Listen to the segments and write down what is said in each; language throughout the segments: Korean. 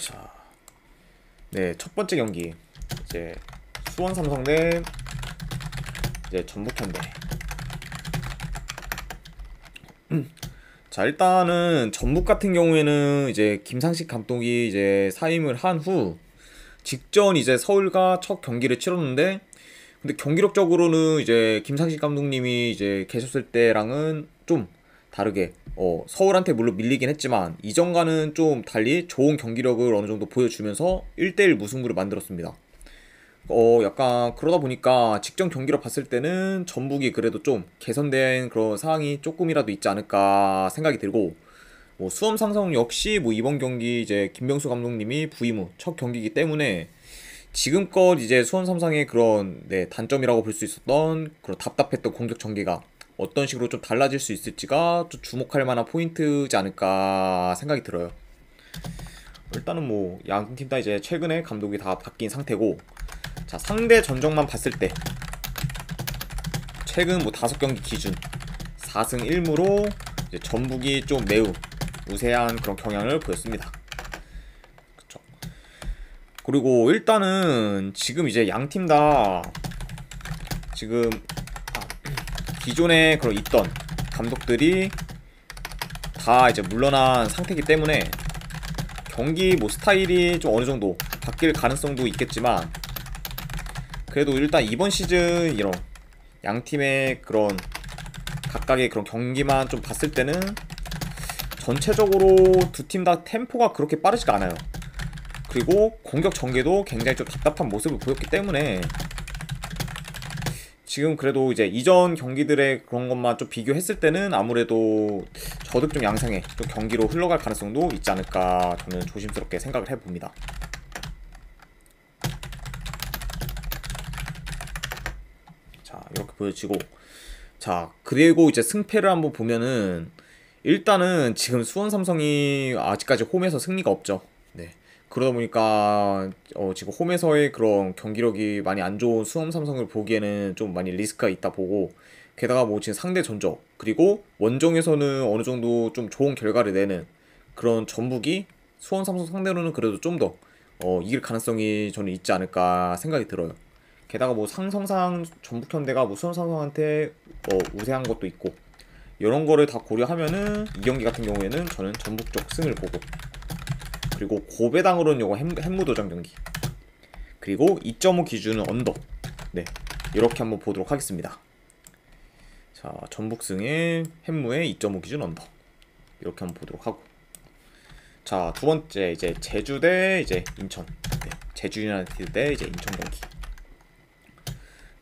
자, 네, 첫 번째 경기 이제 수원 삼성 대 이제 전북 현대. 자, 일단은 전북 같은 경우에는 이제 김상식 감독이 이제 사임을 한 후 직전 이제 서울과 첫 경기를 치렀는데, 근데 경기력적으로는 이제 김상식 감독님이 이제 계셨을 때랑은 좀 다르게 서울한테 물론 밀리긴 했지만 이전과는 좀 달리 좋은 경기력을 어느 정도 보여주면서 1대1 무승부를 만들었습니다. 약간 그러다 보니까 직전 경기로 봤을 때는 전북이 그래도 좀 개선된 그런 상황이 조금이라도 있지 않을까 생각이 들고, 뭐 수험 상성 역시 뭐 이번 경기 이제 김병수 감독님이 부임 후 첫 경기이기 때문에 지금껏 이제 수원 삼성의 그런 단점이라고 볼 수 있었던 그런 답답했던 공격 전개가 어떤 식으로 좀 달라질 수 있을지가 좀 주목할 만한 포인트지 않을까 생각이 들어요. 일단은 뭐 양 팀 다 이제 최근에 감독이 다 바뀐 상태고, 자, 상대 전적만 봤을 때 최근 뭐 5경기 기준 4승 1무로 이제 전북이 좀 매우 우세한 그런 경향을 보였습니다. 그쵸. 그리고 일단은 지금 이제 양 팀 다 지금 기존에 그런 있던 감독들이 다 이제 물러난 상태이기 때문에 경기 뭐 스타일이 좀 어느 정도 바뀔 가능성도 있겠지만, 그래도 일단 이번 시즌 이런 양 팀의 그런 각각의 그런 경기만 좀 봤을 때는 전체적으로 두 팀 다 템포가 그렇게 빠르지가 않아요. 그리고 공격 전개도 굉장히 좀 답답한 모습을 보였기 때문에 지금 그래도 이제 이전 경기들의 그런 것만 좀 비교했을 때는 아무래도 저득점 양상의 좀 경기로 흘러갈 가능성도 있지 않을까 저는 조심스럽게 생각을 해봅니다. 자, 이렇게 보여지고, 자, 그리고 이제 승패를 한번 보면은 일단은 지금 수원 삼성이 아직까지 홈에서 승리가 없죠. 네. 그러다 보니까 지금 홈에서의 그런 경기력이 많이 안 좋은 수원 삼성을 보기에는 좀 많이 리스크가 있다 보고, 게다가 뭐 지금 상대 전적 그리고 원정에서는 어느 정도 좀 좋은 결과를 내는 그런 전북이 수원 삼성 상대로는 그래도 좀 더 이길 가능성이 저는 있지 않을까 생각이 들어요. 게다가 뭐 상성상 전북 현대가 뭐 수원 삼성한테 우세한 것도 있고, 이런 거를 다 고려하면은 이 경기 같은 경우에는 저는 전북 쪽 승을 보고, 그리고 고배당으로는 요거 햄무도전 경기, 그리고 2.5 기준은 언더, 네, 이렇게 한번 보도록 하겠습니다. 자, 전북승의 햄무의 2.5 기준 언더, 이렇게 한번 보도록 하고, 자, 두 번째 이제 제주 대 이제 인천, 네, 제주 유나이티드 대 이제 인천 경기.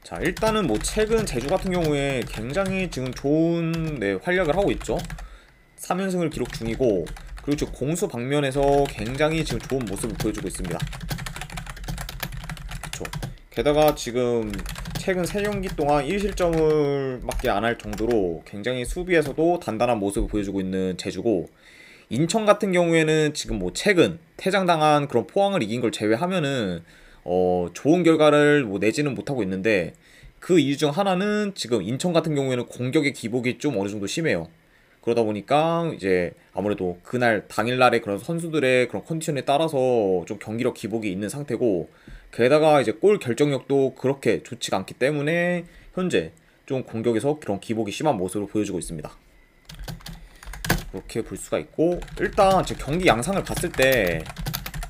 자, 일단은 뭐 최근 제주 같은 경우에 굉장히 지금 좋은 활약을 하고 있죠. 3연승을 기록 중이고, 그리고 지금 공수 방면에서 굉장히 지금 좋은 모습을 보여주고 있습니다. 그쵸. 게다가 지금 최근 3경기 동안 1실점을 밖에 안 할 정도로 굉장히 수비에서도 단단한 모습을 보여주고 있는 제주고, 인천 같은 경우에는 지금 뭐 최근 퇴장당한 그런 포항을 이긴 걸 제외하면은 좋은 결과를 뭐 내지는 못하고 있는데, 그 이유 중 하나는 지금 인천 같은 경우에는 공격의 기복이 좀 어느 정도 심해요. 그러다 보니까 이제 아무래도 그날 당일날의 그런 선수들의 그런 컨디션에 따라서 좀 경기력 기복이 있는 상태고, 게다가 이제 골 결정력도 그렇게 좋지가 않기 때문에 현재 좀 공격에서 그런 기복이 심한 모습을 보여주고 있습니다. 그렇게 볼 수가 있고, 일단 제 경기 양상을 봤을 때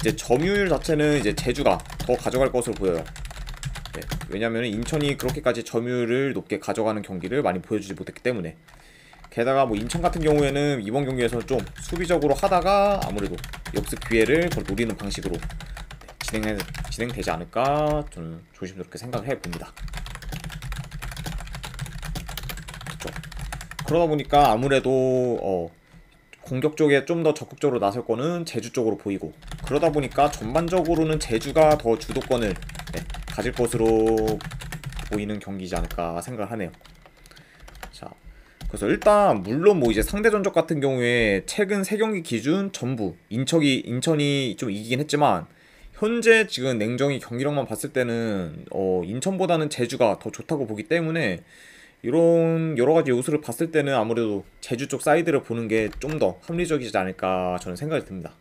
이제 점유율 자체는 이제 제주가 더 가져갈 것으로 보여요. 네, 왜냐면 인천이 그렇게까지 점유율을 높게 가져가는 경기를 많이 보여주지 못했기 때문에. 게다가 뭐 인천 같은 경우에는 이번 경기에서 좀 수비적으로 하다가 아무래도 역습 기회를 노리는 방식으로 진행되지 않을까 저는 조심스럽게 생각을 해봅니다. 그렇죠. 그러다 보니까 아무래도 공격 쪽에 좀 더 적극적으로 나설 거는 제주 쪽으로 보이고, 그러다 보니까 전반적으로는 제주가 더 주도권을 가질 것으로 보이는 경기지 않을까 생각을 하네요. 자, 그래서 일단 물론 뭐 이제 상대 전적 같은 경우에 최근 3경기 기준 전부 인천이 좀 이기긴 했지만, 현재 지금 냉정히 경기력만 봤을 때는 인천보다는 제주가 더 좋다고 보기 때문에, 이런 여러가지 요소를 봤을 때는 아무래도 제주 쪽 사이드를 보는 게 좀 더 합리적이지 않을까 저는 생각이 듭니다.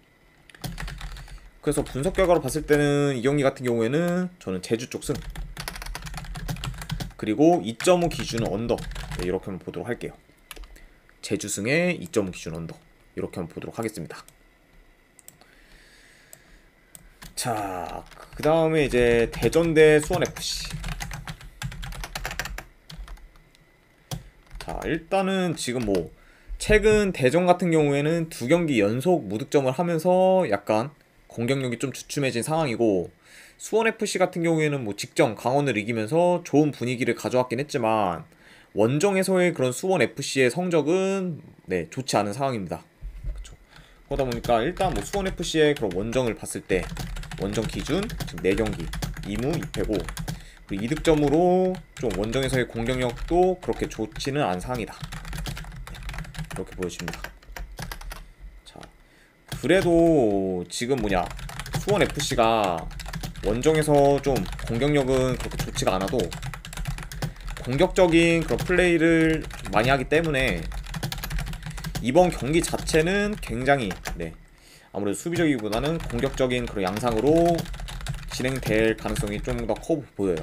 그래서 분석 결과로 봤을 때는 이 경기 같은 경우에는 저는 제주 쪽 승, 그리고 2.5 기준은 언더, 네, 이렇게 한번 보도록 할게요. 제주 승에 2.5 기준 언더, 이렇게 한번 보도록 하겠습니다. 자, 그 다음에 이제 대전 대 수원FC. 자, 일단은 지금 뭐 최근 대전 같은 경우에는 2경기 연속 무득점을 하면서 약간 공격력이 좀 주춤해진 상황이고, 수원FC 같은 경우에는 뭐 직전 강원을 이기면서 좋은 분위기를 가져왔긴 했지만 원정에서의 그런 수원FC의 성적은 네, 좋지 않은 상황입니다. 그쵸. 그러다 보니까 일단 뭐 수원FC의 그런 원정을 봤을 때 원정 기준 지금 4경기 2무 2패고, 그리고 2득점으로 좀 원정에서의 공격력도 그렇게 좋지는 않은 상황이다. 이렇게 보여집니다. 자, 그래도 지금 뭐냐, 수원FC가 원정에서 좀 공격력은 그렇게 좋지가 않아도 공격적인 그런 플레이를 많이 하기 때문에 이번 경기 자체는 굉장히 네, 아무래도 수비적이기보다는 공격적인 그런 양상으로 진행될 가능성이 좀 더 커 보여요.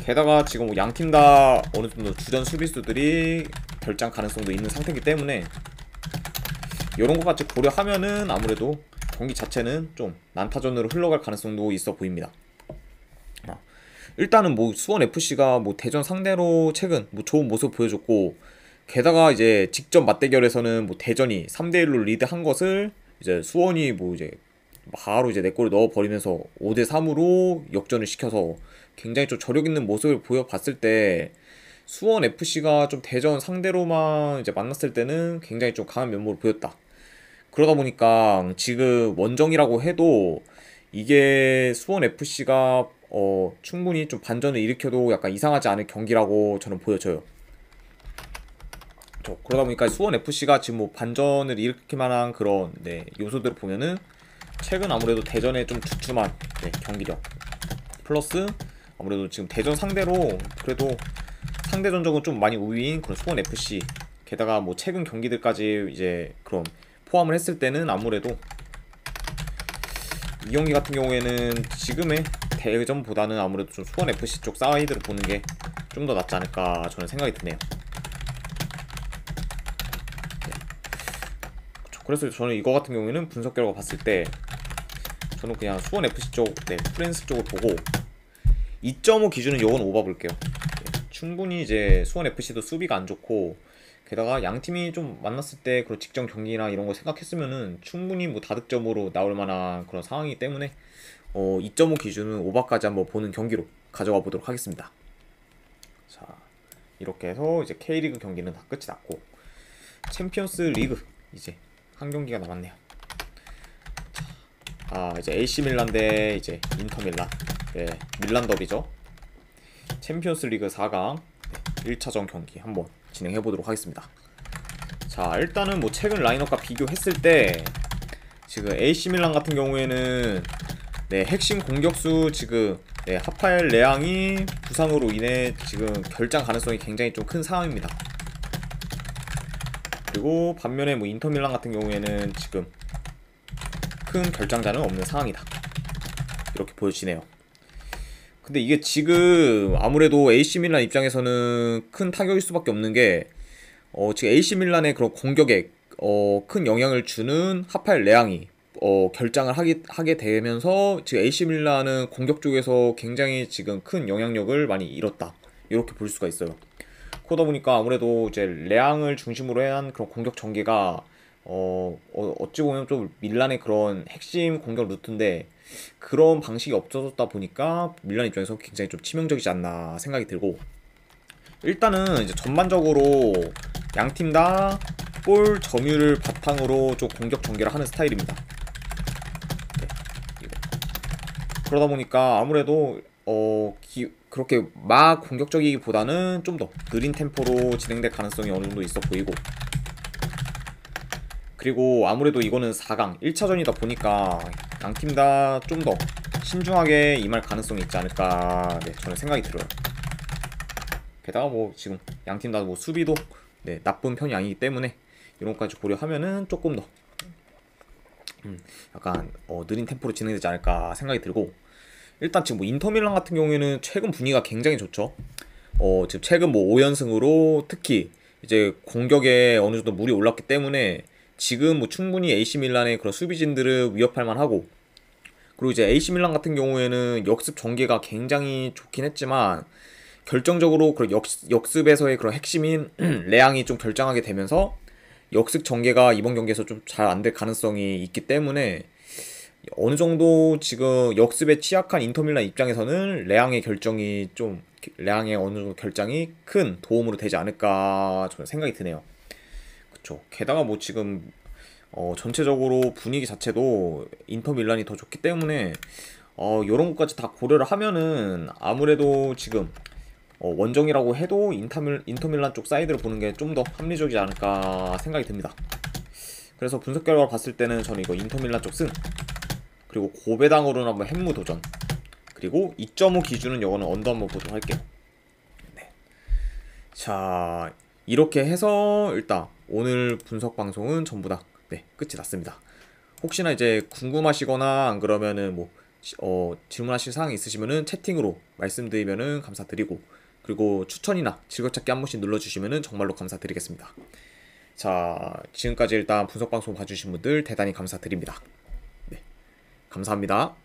게다가 지금 뭐 양팀 다 어느 정도 주전 수비수들이 결장 가능성도 있는 상태이기 때문에 이런 것 같이 고려하면은 아무래도 경기 자체는 좀 난타전으로 흘러갈 가능성도 있어 보입니다. 일단은 뭐 수원FC가 뭐 대전 상대로 최근 뭐 좋은 모습 보여줬고, 게다가 이제 직전 맞대결에서는 뭐 대전이 3대1로 리드한 것을 이제 수원이 뭐 이제 바로 이제 4골을 넣어버리면서 5대3으로 역전을 시켜서 굉장히 좀 저력 있는 모습을 보여봤을 때, 수원FC가 좀 대전 상대로만 이제 만났을 때는 굉장히 좀 강한 면모를 보였다. 그러다 보니까 지금 원정이라고 해도 이게 수원FC가 충분히 좀 반전을 일으켜도 약간 이상하지 않을 경기라고 저는 보여져요. 그러다 보니까 수원FC가 지금 뭐 반전을 일으킬 만한 그런 네, 요소들을 보면은 최근 아무래도 대전에 좀 주춤한 네, 경기력 플러스 아무래도 지금 대전 상대로 그래도 상대 전적은 좀 많이 우위인 그런 수원FC, 게다가 뭐 최근 경기들까지 이제 그런 포함을 했을 때는 아무래도 이 경기 같은 경우에는 지금의 대전보다는 아무래도 좀 수원FC 쪽 사이드를 보는 게 좀 더 낫지 않을까 저는 생각이 드네요. 네. 그래서 저는 이거 같은 경우에는 분석 결과 봤을 때 저는 그냥 수원FC 쪽, 네, 프랜스 쪽을 보고 2.5 기준은 요건 오버볼게요. 네, 충분히 이제 수원FC도 수비가 안 좋고, 게다가 양팀이 좀 만났을 때 그런 직전 경기나 이런 거 생각했으면은 충분히 뭐 다득점으로 나올 만한 그런 상황이기 때문에 2.5 기준은 오버까지 한번 보는 경기로 가져가 보도록 하겠습니다. 자, 이렇게 해서 이제 K리그 경기는 다 끝이 났고, 챔피언스 리그 이제 한 경기가 남았네요. 자, 이제 AC 밀란 대 이제 인터 밀란, 네, 밀란 더비죠. 챔피언스 리그 4강 1차전 경기 한번 진행해 보도록 하겠습니다. 자, 일단은 뭐 최근 라인업과 비교했을 때 지금 AC 밀란 같은 경우에는 네, 핵심 공격수 지금 네, 하파엘 레앙이 부상으로 인해 지금 결장 가능성이 굉장히 좀 큰 상황입니다. 그리고 반면에 뭐 인터 밀란 같은 경우에는 지금 큰 결장자는 없는 상황이다. 이렇게 보여지네요. 근데 이게 지금 아무래도 AC 밀란 입장에서는 큰 타격일 수밖에 없는 게 지금 AC 밀란의 그런 공격에 큰 영향을 주는 하파엘 레앙이 결장을 하게 되면서 지금 AC 밀란은 공격 쪽에서 굉장히 지금 큰 영향력을 많이 잃었다. 이렇게 볼 수가 있어요. 그러다 보니까 아무래도 이제 레앙을 중심으로 한 그런 공격 전개가 어찌 보면 좀 밀란의 그런 핵심 공격 루트인데 그런 방식이 없어졌다 보니까 밀란 입장에서 굉장히 좀 치명적이지 않나 생각이 들고, 일단은 이제 전반적으로 양팀 다 볼 점유율을 바탕으로 좀 공격 전개를 하는 스타일입니다. 네, 그러다 보니까 아무래도 그렇게 막 공격적이기보다는 좀 더 느린 템포로 진행될 가능성이 어느 정도 있어 보이고, 그리고 아무래도 이거는 4강 1차전이다 보니까 양팀 다 좀 더 신중하게 임할 가능성이 있지 않을까 네, 저는 생각이 들어요. 게다가 뭐 지금 양팀 다 뭐 수비도 네, 나쁜 편이 아니기 때문에 이런 것까지 고려하면은 조금 더 약간 느린 템포로 진행되지 않을까 생각이 들고, 일단 지금 뭐 인터밀란 같은 경우에는 최근 분위기가 굉장히 좋죠. 지금 최근 뭐 5연승으로 특히 이제 공격에 어느 정도 물이 올랐기 때문에 지금 뭐 충분히 AC 밀란의 그런 수비진들을 위협할 만하고, 그리고 이제 AC 밀란 같은 경우에는 역습 전개가 굉장히 좋긴 했지만 결정적으로 그런 역습에서의 그런 핵심인 레앙이 좀 결정하게 되면서 역습 전개가 이번 경기에서 좀 잘 안 될 가능성이 있기 때문에 어느 정도 지금 역습에 취약한 인터밀란 입장에서는 레앙의 어느 정도 결정이 큰 도움으로 되지 않을까 저는 생각이 드네요. 그쵸. 게다가 뭐 지금 전체적으로 분위기 자체도 인터밀란이 더 좋기 때문에 요런 것까지 다 고려를 하면은 아무래도 지금 원정이라고 해도 인터밀란 쪽 사이드를 보는 게 좀 더 합리적이지 않을까 생각이 듭니다. 그래서 분석 결과를 봤을 때는 저는 이거 인터밀란 쪽 승, 그리고 고배당으로는 한번 햄무 도전, 그리고 2.5 기준은 이거는 언더 한번 보도록 할게요. 네. 자, 이렇게 해서 일단 오늘 분석 방송은 전부 다 끝이 났습니다. 혹시나 이제 궁금하시거나 안 그러면은 뭐 질문하실 사항이 있으시면은 채팅으로 말씀드리면은 감사드리고, 그리고 추천이나 즐겨찾기 한 번씩 눌러주시면은 정말로 감사드리겠습니다. 자, 지금까지 일단 분석 방송 봐주신 분들 대단히 감사드립니다. 네, 감사합니다.